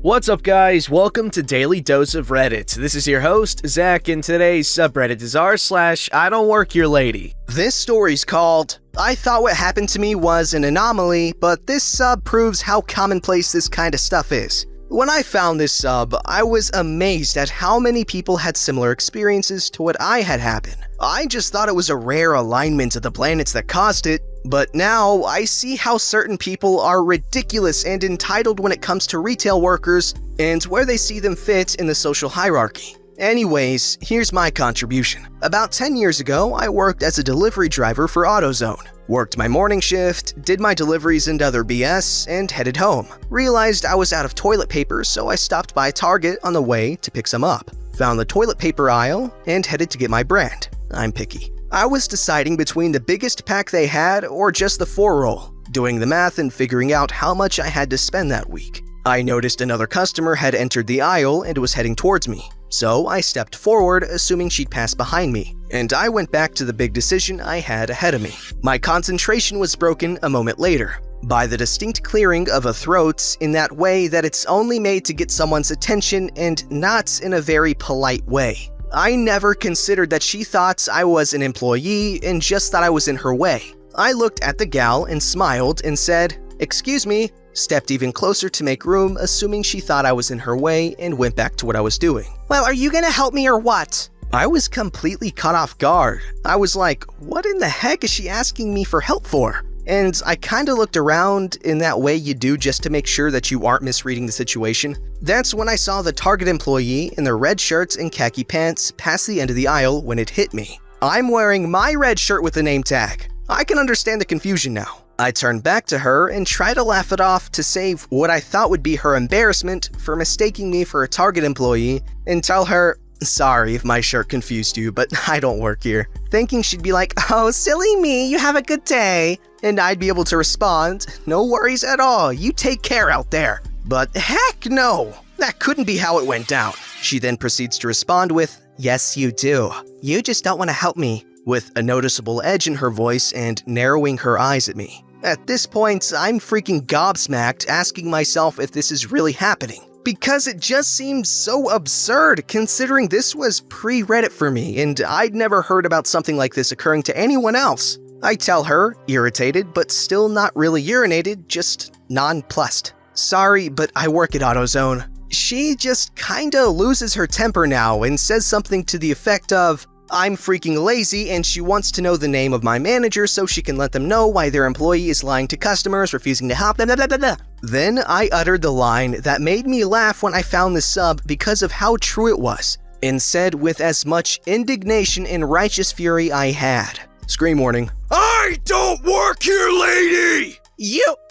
What's up, guys? Welcome to Daily Dose of Reddit. This is your host, Zach, and today's subreddit is r/IDontWorkHereLady. This story's called, I thought what happened to me was an anomaly, but this sub proves how commonplace this kind of stuff is. When I found this sub, I was amazed at how many people had similar experiences to what I had happen. I just thought it was a rare alignment of the planets that caused it, but now I see how certain people are ridiculous and entitled when it comes to retail workers and where they see them fit in the social hierarchy. Anyways, here's my contribution. About 10 years ago, I worked as a delivery driver for AutoZone. Worked my morning shift, did my deliveries and other BS, and headed home. Realized I was out of toilet paper, so I stopped by Target on the way to pick some up. Found the toilet paper aisle and headed to get my brand. I'm picky. I was deciding between the biggest pack they had or just the 4-roll, doing the math and figuring out how much I had to spend that week. I noticed another customer had entered the aisle and was heading towards me, so I stepped forward assuming she'd pass behind me, and I went back to the big decision I had ahead of me. My concentration was broken a moment later by the distinct clearing of a throat in that way that it's only made to get someone's attention and not in a very polite way. I never considered that she thought I was an employee and just thought I was in her way. I looked at the gal and smiled and said, "Excuse me," stepped even closer to make room, assuming she thought I was in her way, and went back to what I was doing. "Well, are you gonna help me or what?" I was completely caught off guard. I was like, what in the heck is she asking me for help for? And I kinda looked around in that way you do just to make sure that you aren't misreading the situation. That's when I saw the Target employee in their red shirts and khaki pants pass the end of the aisle when it hit me. I'm wearing my red shirt with the name tag. I can understand the confusion now. I turned back to her and tried to laugh it off to save what I thought would be her embarrassment for mistaking me for a Target employee and tell her, "Sorry if my shirt confused you, but I don't work here." Thinking she'd be like, "Oh, silly me, you have a good day." And I'd be able to respond, "No worries at all, you take care out there." But heck no, that couldn't be how it went down. She then proceeds to respond with, "Yes, you do. You just don't want to help me," with a noticeable edge in her voice and narrowing her eyes at me. At this point, I'm freaking gobsmacked, asking myself if this is really happening, because it just seems so absurd considering this was pre-Reddit for me and I'd never heard about something like this occurring to anyone else. I tell her, irritated but still not really urinated, just nonplussed. "Sorry, but I work at AutoZone." She just kinda loses her temper now and says something to the effect of, I'm freaking lazy and she wants to know the name of my manager so she can let them know why their employee is lying to customers, refusing to help them, blah, blah, blah, blah. Then I uttered the line that made me laugh when I found this sub because of how true it was, and said with as much indignation and righteous fury I had. Screen warning. "I don't work here, lady!"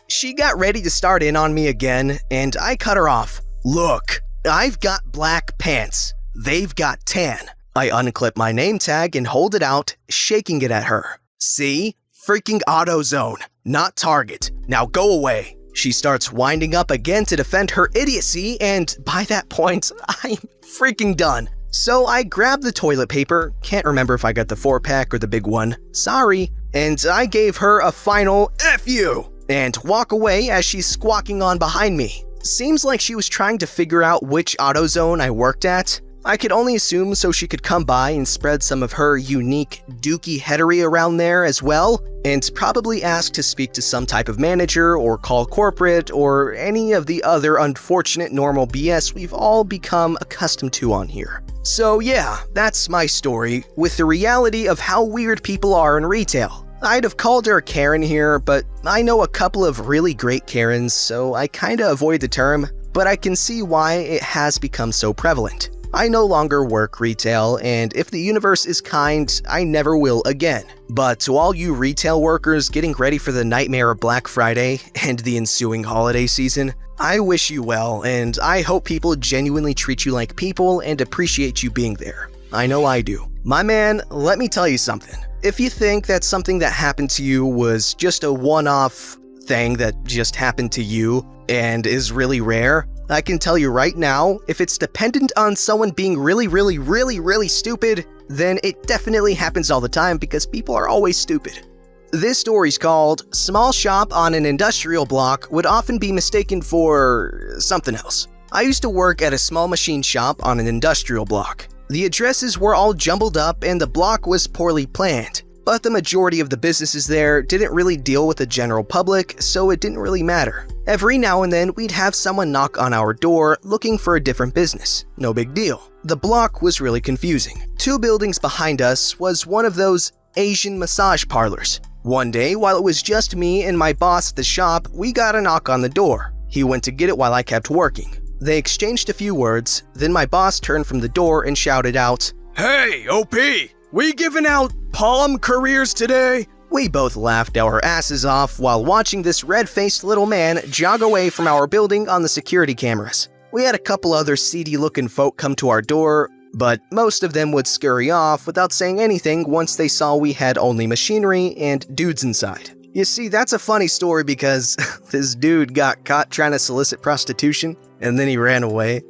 She got ready to start in on me again, and I cut her off. "Look, I've got black pants. They've got tan." I unclip my name tag and hold it out, shaking it at her. "See? Freaking AutoZone, not Target. Now go away." She starts winding up again to defend her idiocy, and by that point, I'm freaking done. So I grab the toilet paper, can't remember if I got the 4-pack or the big one, sorry, and I gave her a final F you, and walk away as she's squawking on behind me. Seems like she was trying to figure out which AutoZone I worked at. I could only assume so she could come by and spread some of her unique dookie headery around there as well, and probably ask to speak to some type of manager or call corporate or any of the other unfortunate normal BS we've all become accustomed to on here. So yeah, that's my story, with the reality of how weird people are in retail. I'd have called her a Karen here, but I know a couple of really great Karens, so I kinda avoid the term, but I can see why it has become so prevalent. I no longer work retail, and if the universe is kind, I never will again. But to all you retail workers getting ready for the nightmare of Black Friday and the ensuing holiday season, I wish you well, and I hope people genuinely treat you like people and appreciate you being there. I know I do. My man, let me tell you something. If you think that something that happened to you was just a one-off thing that just happened to you and is really rare, I can tell you right now, if it's dependent on someone being really stupid, then it definitely happens all the time because people are always stupid. This story's called "Small Shop on an Industrial Block Would Often Be Mistaken for Something Else." I used to work at a small machine shop on an industrial block. The addresses were all jumbled up and the block was poorly planned, but the majority of the businesses there didn't really deal with the general public, so it didn't really matter. Every now and then, we'd have someone knock on our door looking for a different business. No big deal. The block was really confusing. 2 buildings behind us was one of those Asian massage parlors. One day, while it was just me and my boss at the shop, we got a knock on the door. He went to get it while I kept working. They exchanged a few words, then my boss turned from the door and shouted out, "Hey, OP! We giving out palm careers today?" We both laughed our asses off while watching this red-faced little man jog away from our building on the security cameras. We had a couple other seedy-looking folk come to our door, but most of them would scurry off without saying anything once they saw we had only machinery and dudes inside. You see, that's a funny story because this dude got caught trying to solicit prostitution, and then he ran away.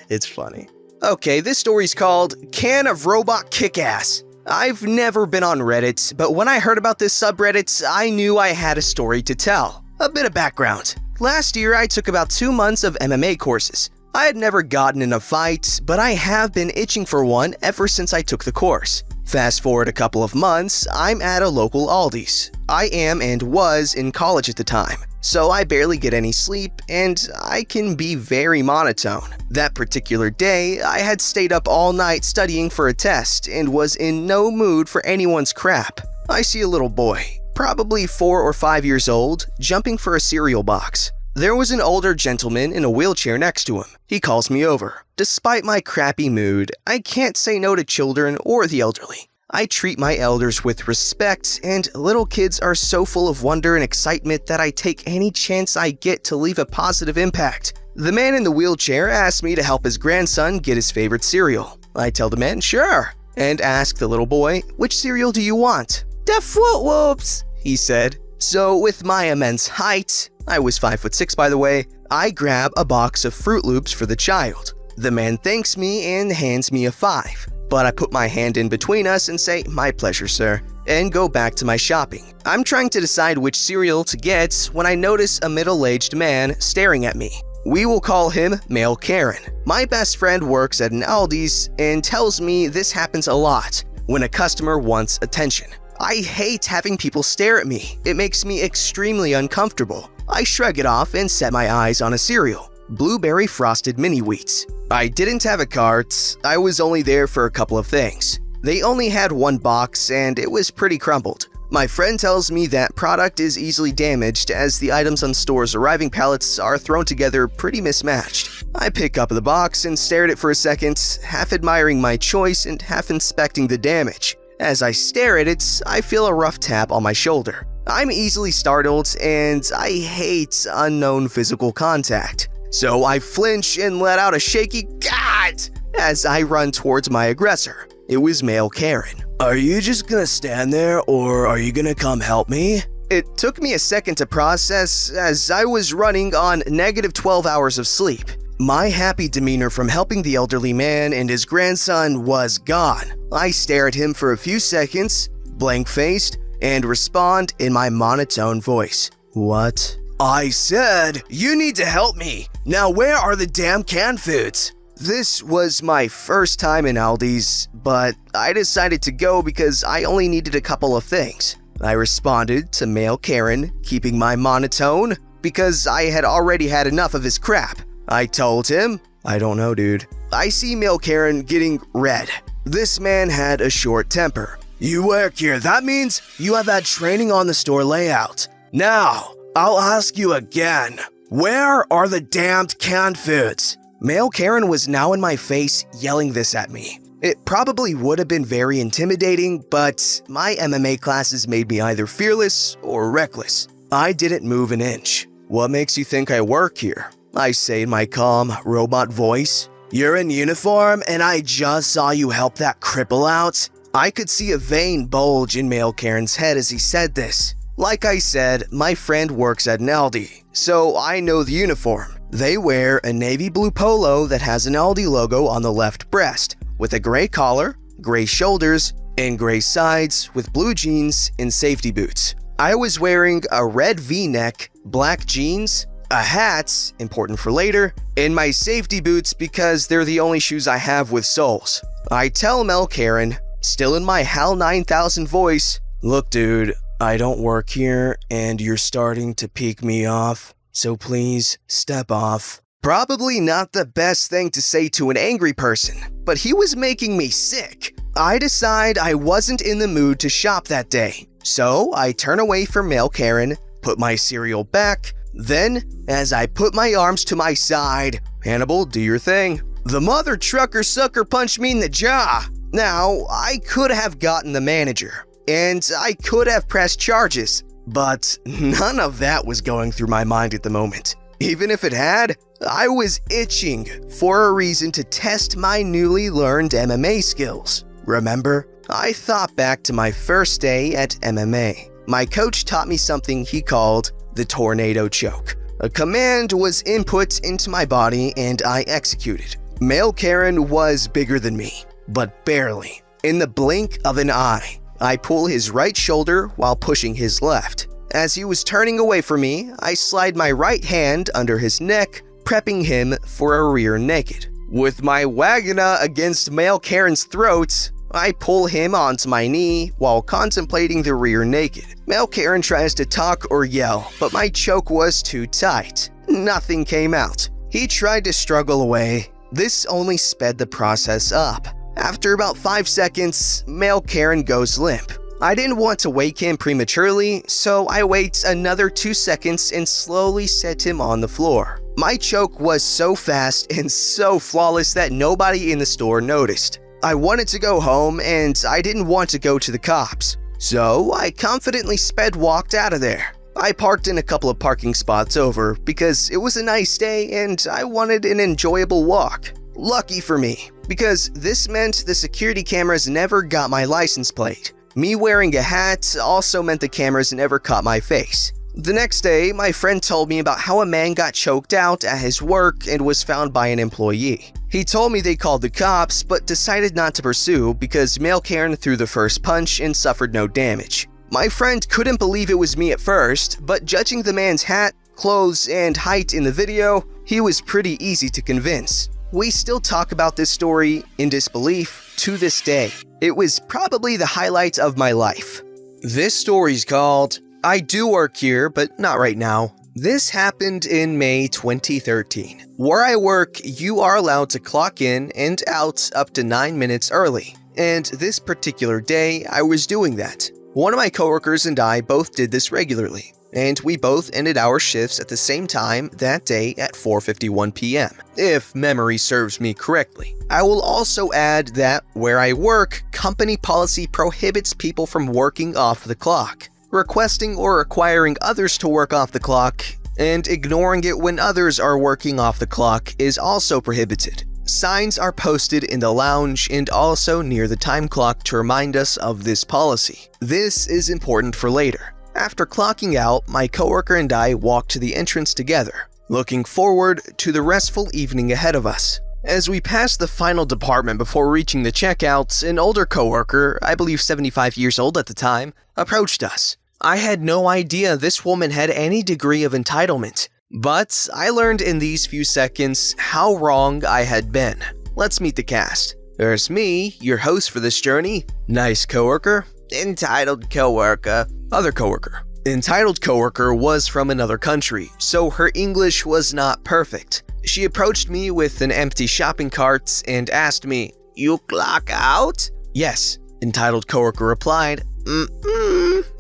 It's funny. Okay, this story's called Can of Robot Kickass. I've never been on Reddit, but when I heard about this subreddit, I knew I had a story to tell. A bit of background. Last year, I took about 2 months of MMA courses. I had never gotten in a fight, but I have been itching for one ever since I took the course. Fast forward a couple of months, I'm at a local Aldi's. I am and was in college at the time, so I barely get any sleep and I can be very monotone. That particular day, I had stayed up all night studying for a test and was in no mood for anyone's crap. I see a little boy, probably 4 or 5 years old, jumping for a cereal box. There was an older gentleman in a wheelchair next to him. He calls me over. Despite my crappy mood, I can't say no to children or the elderly. I treat my elders with respect, and little kids are so full of wonder and excitement that I take any chance I get to leave a positive impact. The man in the wheelchair asked me to help his grandson get his favorite cereal. I tell the man, sure, and ask the little boy, which cereal do you want? "The Fruit Loops," he said. So with my immense height, I was 5'6" by the way, I grab a box of Fruit Loops for the child. The man thanks me and hands me a 5. But I put my hand in between us and say, "My pleasure, sir," and go back to my shopping. I'm trying to decide which cereal to get when I notice a middle-aged man staring at me. We will call him Male Karen. My best friend works at an Aldi's and tells me this happens a lot when a customer wants attention. I hate having people stare at me. It makes me extremely uncomfortable. I shrug it off and set my eyes on a cereal. Blueberry Frosted Mini Wheats. I didn't have a cart. I was only there for a couple of things. They only had 1 box and it was pretty crumbled. My friend tells me that product is easily damaged as the items on stores' arriving pallets are thrown together pretty mismatched. I pick up the box and stare at it for a second, half admiring my choice and half inspecting the damage. As I stare at it, I feel a rough tap on my shoulder. I'm easily startled and I hate unknown physical contact. So I flinch and let out a shaky "God!" as I run towards my aggressor. It was Male Karen. "Are you just gonna stand there or are you gonna come help me?" It took me a second to process as I was running on negative 12 hours of sleep. My happy demeanor from helping the elderly man and his grandson was gone. I stare at him for a few seconds, blank-faced, and respond in my monotone voice. "What?" "I said, you need to help me. Now where are the damn canned foods?" This was my first time in Aldi's, but I decided to go because I only needed a couple of things. I responded to Male Karen, keeping my monotone, because I had already had enough of his crap. I told him, "I don't know, dude." I see Male Karen getting red. This man had a short temper. "You work here, that means you have had training on the store layout. Now, I'll ask you again, where are the damned canned foods?" Male Karen was now in my face yelling this at me. It probably would have been very intimidating, but my MMA classes made me either fearless or reckless. I didn't move an inch. "What makes you think I work here?" I say in my calm, robot voice. "You're in uniform and I just saw you help that cripple out." I could see a vein bulge in Male Karen's head as he said this. Like I said, my friend works at an Aldi, so I know the uniform. They wear a navy blue polo that has an Aldi logo on the left breast, with a gray collar, gray shoulders, and gray sides with blue jeans and safety boots. I was wearing a red V-neck, black jeans, a hat, important for later, and my safety boots because they're the only shoes I have with soles. I tell Mel Karen, still in my HAL 9000 voice, "Look dude, I don't work here and you're starting to pique me off, so please step off." Probably not the best thing to say to an angry person, but he was making me sick. I decide I wasn't in the mood to shop that day, so I turn away from Mel Karen, put my cereal back. Then, as I put my arms to my side, "Hannibal, do your thing." The mother trucker sucker punched me in the jaw. Now, I could have gotten the manager, and I could have pressed charges, but none of that was going through my mind at the moment. Even if it had, I was itching for a reason to test my newly learned MMA skills. Remember, I thought back to my first day at MMA. My coach taught me something he called the tornado choke. A command was input into my body and I executed. Male Karen was bigger than me, but barely. In the blink of an eye, I pull his right shoulder while pushing his left. As he was turning away from me, I slide my right hand under his neck, prepping him for a rear naked. With my wagona against Male Karen's throat, I pull him onto my knee while contemplating the rear naked. Male Karen tries to talk or yell, but my choke was too tight. Nothing came out. He tried to struggle away. This only sped the process up. After about 5 seconds, Male Karen goes limp. I didn't want to wake him prematurely, so I wait another 2 seconds and slowly set him on the floor. My choke was so fast and so flawless that nobody in the store noticed. I wanted to go home and I didn't want to go to the cops, so I confidently walked out of there. I parked in a couple of parking spots over because it was a nice day and I wanted an enjoyable walk. Lucky for me, because this meant the security cameras never got my license plate. Me wearing a hat also meant the cameras never caught my face. The next day, my friend told me about how a man got choked out at his work and was found by an employee. He told me they called the cops, but decided not to pursue because Male Karen threw the first punch and suffered no damage. My friend couldn't believe it was me at first, but judging the man's hat, clothes, and height in the video, he was pretty easy to convince. We still talk about this story in disbelief to this day. It was probably the highlight of my life. This story's called I Do Work Here, but Not Right Now. This happened in May 2013. Where I work, you are allowed to clock in and out up to 9 minutes early. And this particular day, I was doing that. One of my coworkers and I both did this regularly, and we both ended our shifts at the same time that day at 4:51 p.m., if memory serves me correctly. I will also add that where I work, company policy prohibits people from working off the clock, requesting or requiring others to work off the clock, and ignoring it when others are working off the clock is also prohibited. Signs are posted in the lounge and also near the time clock to remind us of this policy. This is important for later. After clocking out, my coworker and I walked to the entrance together, looking forward to the restful evening ahead of us. As we passed the final department before reaching the checkouts, an older coworker, I believe 75 years old at the time, approached us. I had no idea this woman had any degree of entitlement, but I learned in these few seconds how wrong I had been. Let's meet the cast. There's me, your host for this journey, nice coworker, entitled coworker, other coworker. Entitled coworker was from another country, so her English was not perfect. She approached me with an empty shopping cart and asked me, "You clock out?" "Yes," entitled coworker replied.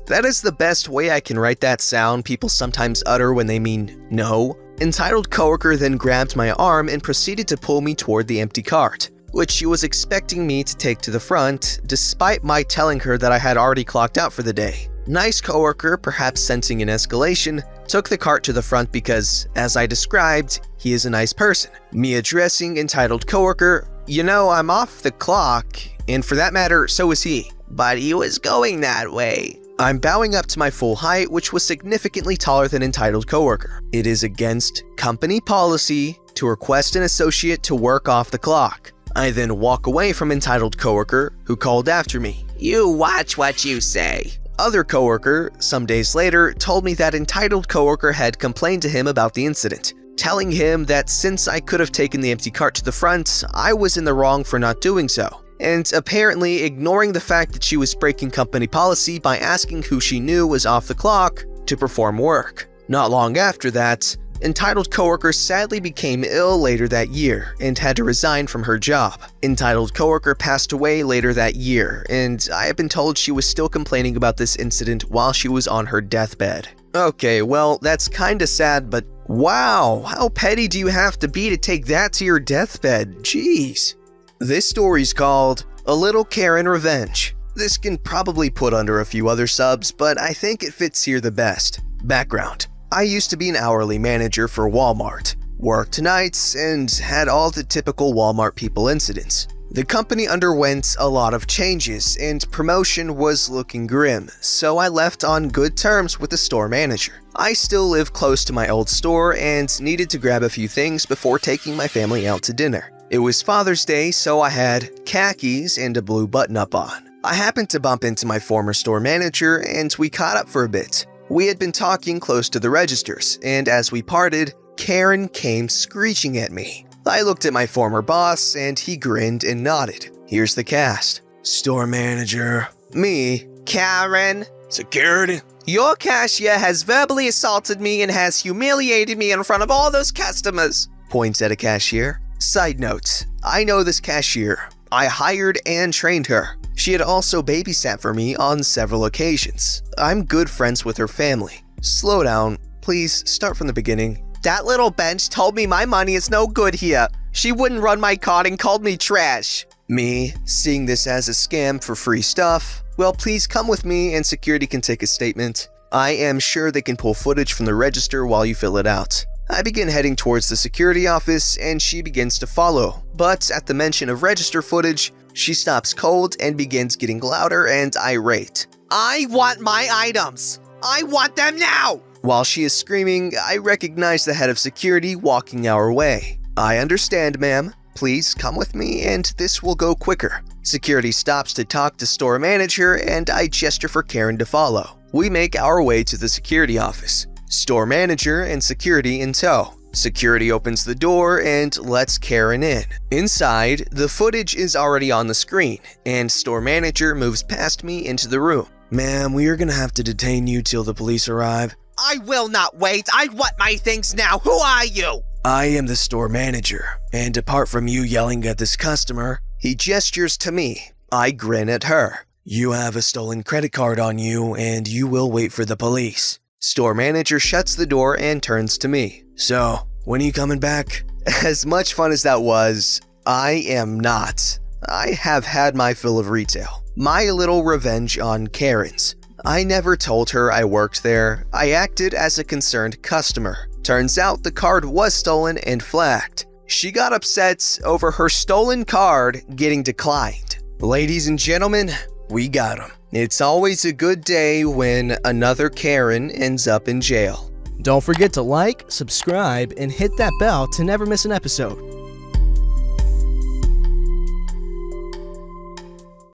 That is the best way I can write that sound people sometimes utter when they mean no. Entitled coworker then grabbed my arm and proceeded to pull me toward the empty cart, which she was expecting me to take to the front, despite my telling her that I had already clocked out for the day. Nice coworker, perhaps sensing an escalation, took the cart to the front because, as I described, he is a nice person. Me addressing entitled coworker, "You know, I'm off the clock, and for that matter, so is he. But he was going that way." I'm bowing up to my full height, which was significantly taller than entitled coworker. It is against company policy to request an associate to work off the clock. I then walk away from entitled coworker, who called after me, "You watch what you say." Other coworker, some days later, told me that entitled coworker had complained to him about the incident, telling him that since I could have taken the empty cart to the front, I was in the wrong for not doing so, and apparently ignoring the fact that she was breaking company policy by asking who she knew was off the clock to perform work. Not long after that, entitled coworker sadly became ill later that year and had to resign from her job. Entitled coworker passed away later that year, and I have been told she was still complaining about this incident while she was on her deathbed. Okay, well, that's kinda sad, but wow, how petty do you have to be to take that to your deathbed? Jeez. This story's called A Little Karen Revenge. This can probably put under a few other subs, but I think it fits here the best. Background. I used to be an hourly manager for Walmart, worked nights, and had all the typical Walmart people incidents. The company underwent a lot of changes, and promotion was looking grim, so I left on good terms with the store manager. I still live close to my old store and needed to grab a few things before taking my family out to dinner. It was Father's Day, so I had khakis and a blue button-up on. I happened to bump into my former store manager, and we caught up for a bit. We had been talking close to the registers, and as we parted, Karen came screeching at me. I looked at my former boss, and he grinned and nodded. Here's the cast. Store manager. Me. Karen. Security. Your cashier has verbally assaulted me and has humiliated me in front of all those customers. Points at a cashier. Side note, I know this cashier. I hired and trained her. She had also babysat for me on several occasions. I'm good friends with her family. Slow down. Please start from the beginning. That little bench told me my money is no good here. She wouldn't run my card and called me trash. Me, seeing this as a scam for free stuff. Well, please come with me and security can take a statement. I am sure they can pull footage from the register while you fill it out. I begin heading towards the security office and she begins to follow. But at the mention of register footage, she stops cold and begins getting louder and irate. I want my items! I want them now! While she is screaming, I recognize the head of security walking our way. I understand, ma'am. Please come with me and this will go quicker. Security stops to talk to store manager and I gesture for Karen to follow. We make our way to the security office. Store manager and security in tow. Security opens the door and lets Karen in. Inside, the footage is already on the screen, and store manager moves past me into the room. Ma'am, we are gonna have to detain you till the police arrive. I will not wait. I want my things now. Who are you? I am the store manager, and apart from you yelling at this customer, he gestures to me. I grin at her. You have a stolen credit card on you, and you will wait for the police. Store manager shuts the door and turns to me. So, when are you coming back? As much fun as that was, I am not. I have had my fill of retail. My little revenge on Karen's. I never told her I worked there. I acted as a concerned customer. Turns out the card was stolen and flagged. She got upset over her stolen card getting declined. Ladies and gentlemen, we got him. It's always a good day when another Karen ends up in jail. Don't forget to like, subscribe, and hit that bell to never miss an episode.